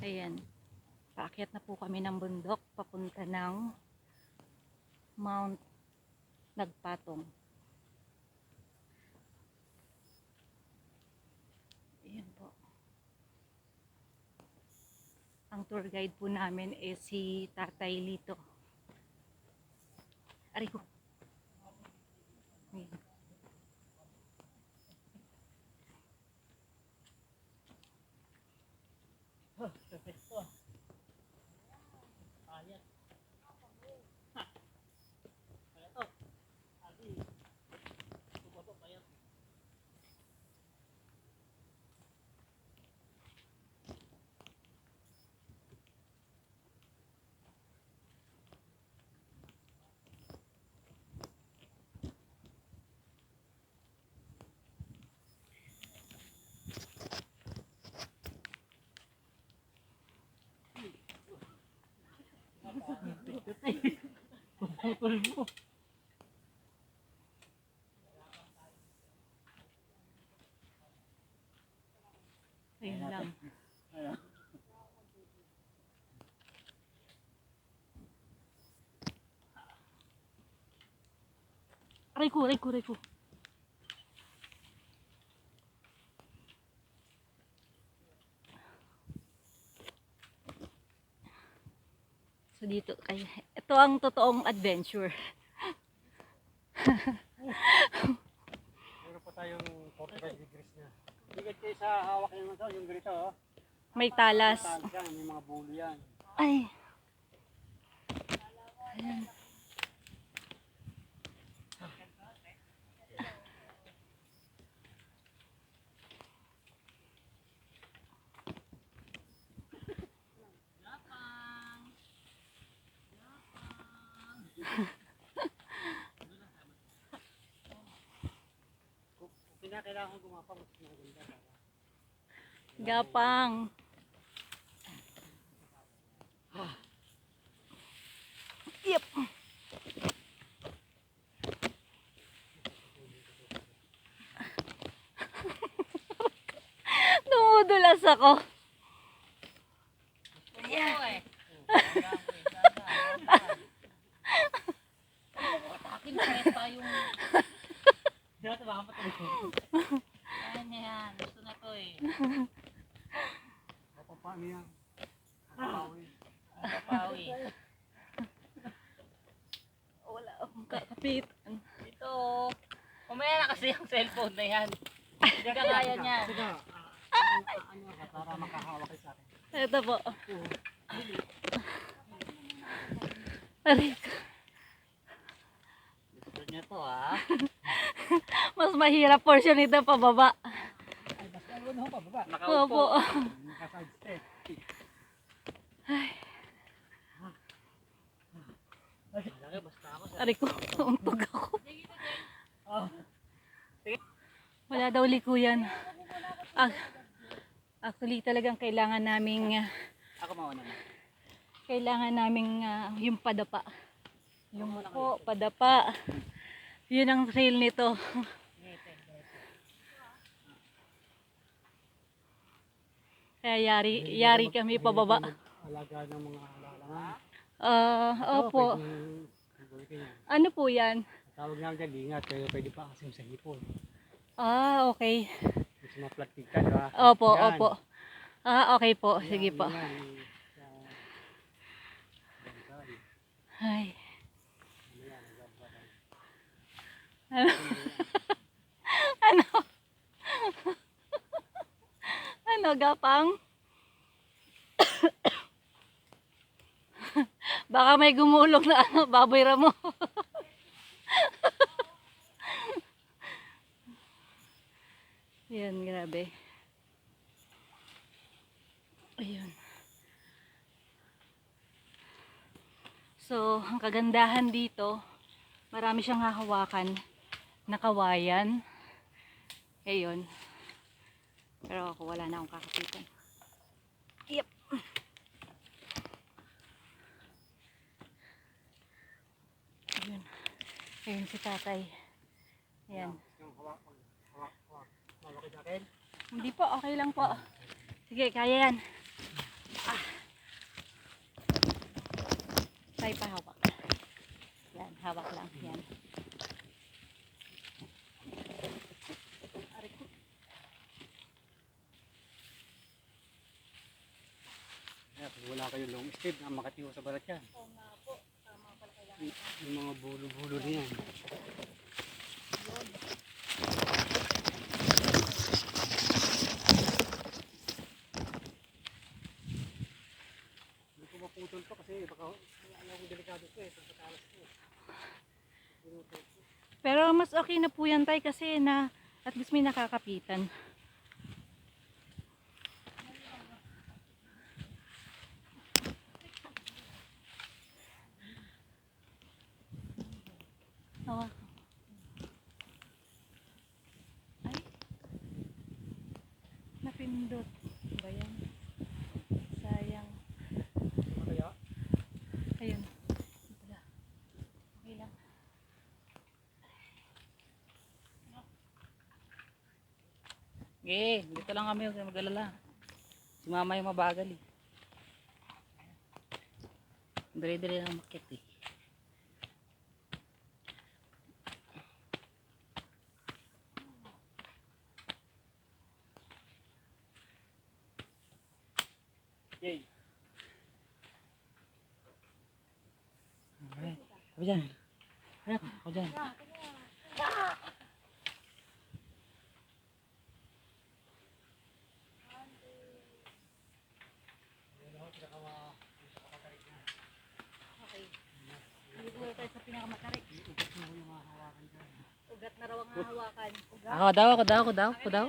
Ayan. Paakyat na po kami ng bundok papunta ng Mount Nagpatong. Ayan po. Ang tour guide po namin is si Tatay Lito. Arigo. Ayan. Putol mo. Ayun lang. Aray ko. So dito, ito ang totoong adventure. Meron pa tayong 45 degrees na. Higit kayo sa hawak nyo naman yung ganito, oh. May talas. Talas yan, may mga bulo yan. Ay. Ayan. Kailangan gumapang mas maganda. Gapang. Yep. Dumudulas ako. Yeah. Akin pa yung Diyan ito baka patuloy. ano yan. Gusto na to eh. Paano yan? Papawi. Papawi. Wala akong kakapitan. Ito. Umaya na kasi yung cellphone na yan. Hindi ka kaya niyan. Sige. Ano ka para makahawak kayo sa akin? Ito po. Aray ko. Gusto niya to ah. Mas mahirap portion nito pababa. Ay, basta ano na pa baba. Opo. Naka-side step. Basta ako sa Aray ko. Untog ako. Oh. Wala daw likuyan. Actually talagang kailangan naming ako mauna na. yung padapa. Yung po, padapa. Yun ang trail nito. Kaya yari kami pababa. Alaga ng mga halaman. Opo. Ano po yan? Tawag namin dyan, lingat. Pero pwede pa kasi sa hipon. Okay. Gusto maplastic ka, di ba? Opo, Yan. opo. Okay po. Sige po. Yan. Ay. Ano? Ano? Ano, gapang? Baka may gumulong na baboy ramo. Yan, grabe. Ayun. So, ang kagandahan dito, marami siyang hahawakan na kawayan. Ayun. Pero ako wala na akong kakapitan. Yep. Ayun. Ayun si tatay. Ayan. Yung hawak sa akin. Hindi po, okay lang po. Sige, kaya yan. tayo pahawak. Yan, hawak lang. Yan. Aray ko. Kaya pag wala kayo long sleeve na makatiho sa balat yan. Oo nga po. Tama pala kailangan. Yung mga bulo-bulo niyan. Hindi ko maputol to kasi baka ayaw kong delikado to eh. Pagkatalas to. Pero mas okay na po yan tay kasi na at least may nakakapitan. Awa. Ay. Napindot. Ba yan? Sayang. Kaya Ayun. Wala. Okay lang. Dito lang kami, huwag kayong mag-alala. Si mama yung mabagal eh. Dire-dire lang makit eh. yay. Okay. Ako dyan. Ayak, ako dyan. Okay. Dito tayo sa pinakamatarik. Ugat na raw ang hahawakan. Ugat. Ako daw.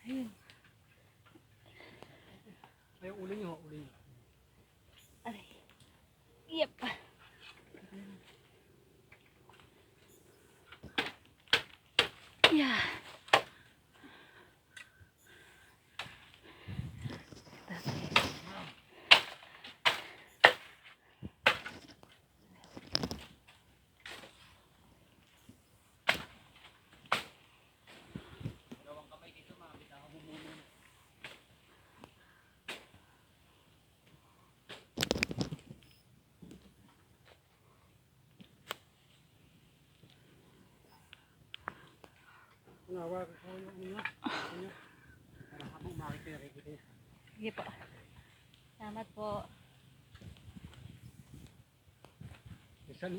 Ayun. Ay, ulo nyo, ulo nyo. Aray. Yep. Yeah. Nawa ko yung ano nyo. Para habang makikita. Sige po. Salamat po. Isang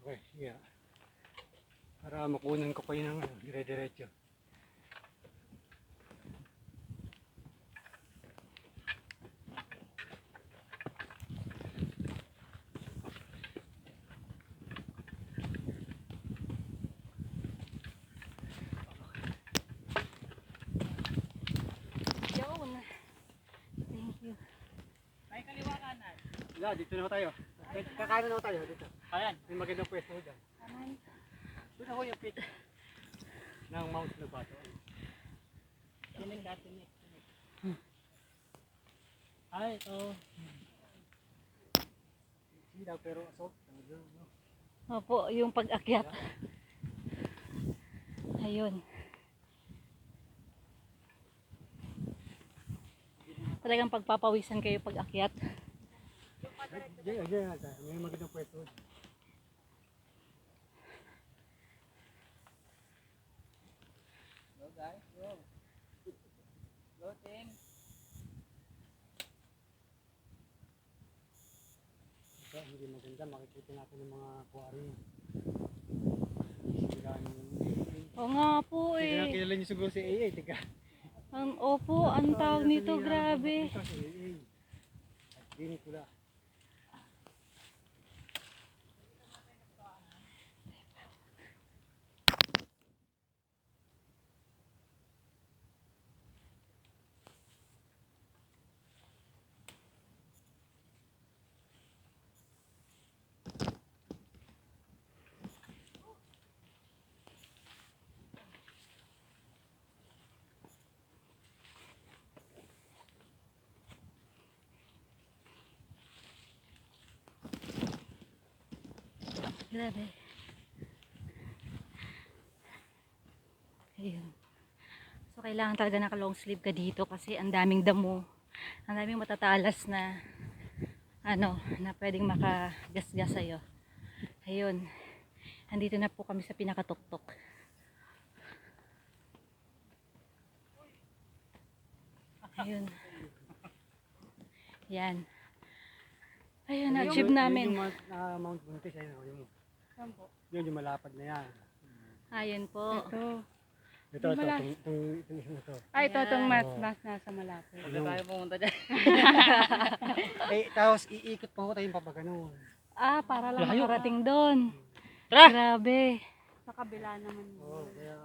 okay, sige. Para makunan ko kayo ng dire-diretso. Yun. Thank you. May kaliwa kanan. Wala, dito na ho tayo. Kakanan na ho tayo dito. Ayan. May magandang pwesto ho dyan. Kanan. Doon ako yung peak ng Mount Lobato. Tinig natin eh. Ay, ito. Silaw pero assault. Opo, yung pag-akyat. Ayun. Talagang pagpapawisan kayo pag-akyat. Diyan, may magandang pwesto. Go guys, go. Go team. Hindi maganda, makikita natin ng mga quarry. Gano'n. Oo nga po Hindi na eh. kilala niyo siguro si AA, tiga. Opo, ang tawag nito, grabe. Ito si AA. At dini ko lang. Grabe. Ayun. So, kailangan talaga naka long sleeve ka dito kasi ang daming damo. Ang daming matatalas na na pwedeng makagasgas sa'yo. Ayun. Andito na po kami sa pinakatuktok. Ayun. Yan. Ayun, na-achieve namin. Yung Mount Buntis, ayun. Yung malapad na yan. Ayun po. Ito, itong isang ito. Itong mas nasa malapit. Huwag na tayo pumunta dyan. Tapos iikot pa ko tayong papaganon. Para lang makarating doon. Tara! Grabe. Sa kabila naman. Oo, kaya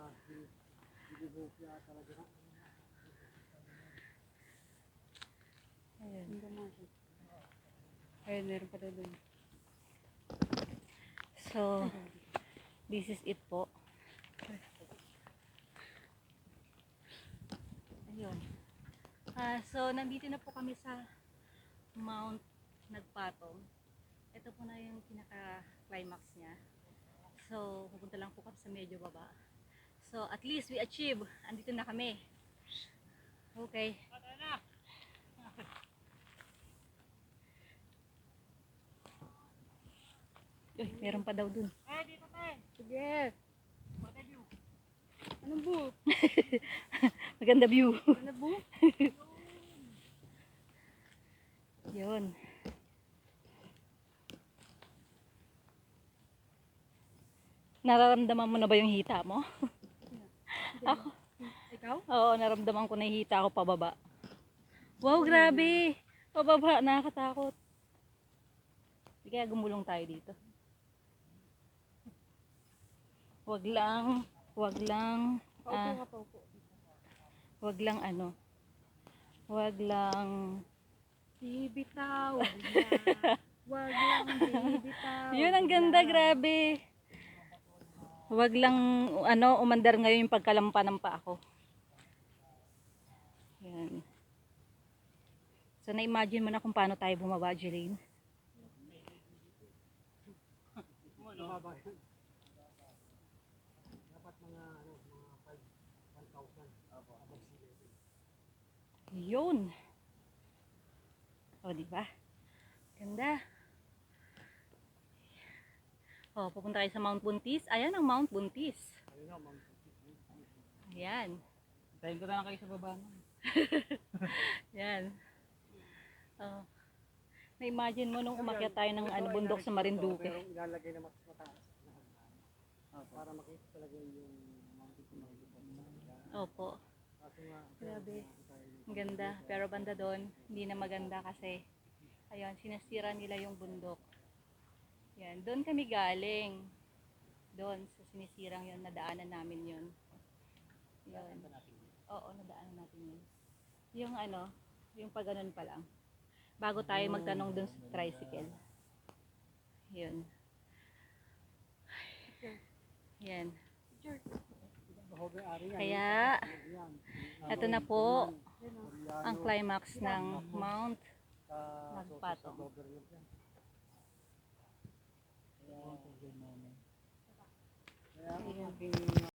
Ayun, meron pa doon. So, this is it po. Ayun. So, nandito na po kami sa Mount Nagpatong. Ito po na yung pinaka-climax niya. So, pupunta lang po kami sa medyo baba. So, at least we achieve. Andito na kami. Okay. Uy, meron pa daw dun. Sige. Ano bu? Maganda view. Ano bu? Yun. Nararamdaman mo na ba yung hita mo? Ako? Ikaw? Oo, naramdaman ko na yung hita ko pababa. Wow, grabe! Pababa, nakakatakot. Hindi kaya gumulong tayo dito. Wag lang, Paupo ka, paupo. wag lang wag lang, Bibitaw. Wag lang bibitaw. yun ang ganda, grabe. Wag lang, umandar ngayon yung pagkalampa ng paa ko. Yan. So, na-imagine mo na kung paano tayo bumaba, Jeline. mababa yan. Dapat mga 1,000 above sea level. Yun. O, diba? Ganda. O, pupunta kayo sa Mount Buntis. Ayan ang Mount Buntis. Ayun na, ma'am. Ayan. Tayo ko na lang kayo sa baba. Yan. Oh. Na-imagine mo nung umakyat tayo ng bundok sa Marinduque. Pero ilalagay na mas mataas na hagdan. Para makita talaga yung mountain ko makikita. Opo. Kaso nga, Grabe. Ang ganda. Pero banda doon, hindi na maganda kasi ayun, sinasira nila yung bundok. Yan. Doon kami galing. Doon sa sinisirang yun, nadaanan namin yun. Yun. Oo, nadaanan natin yun. Yung yung pag ganun pa lang. Bago tayo magtanong dun sa tricycle. Yun. Yan. Kaya, eto na po ang climax ng Mount Nagpatong. Kaya ang aking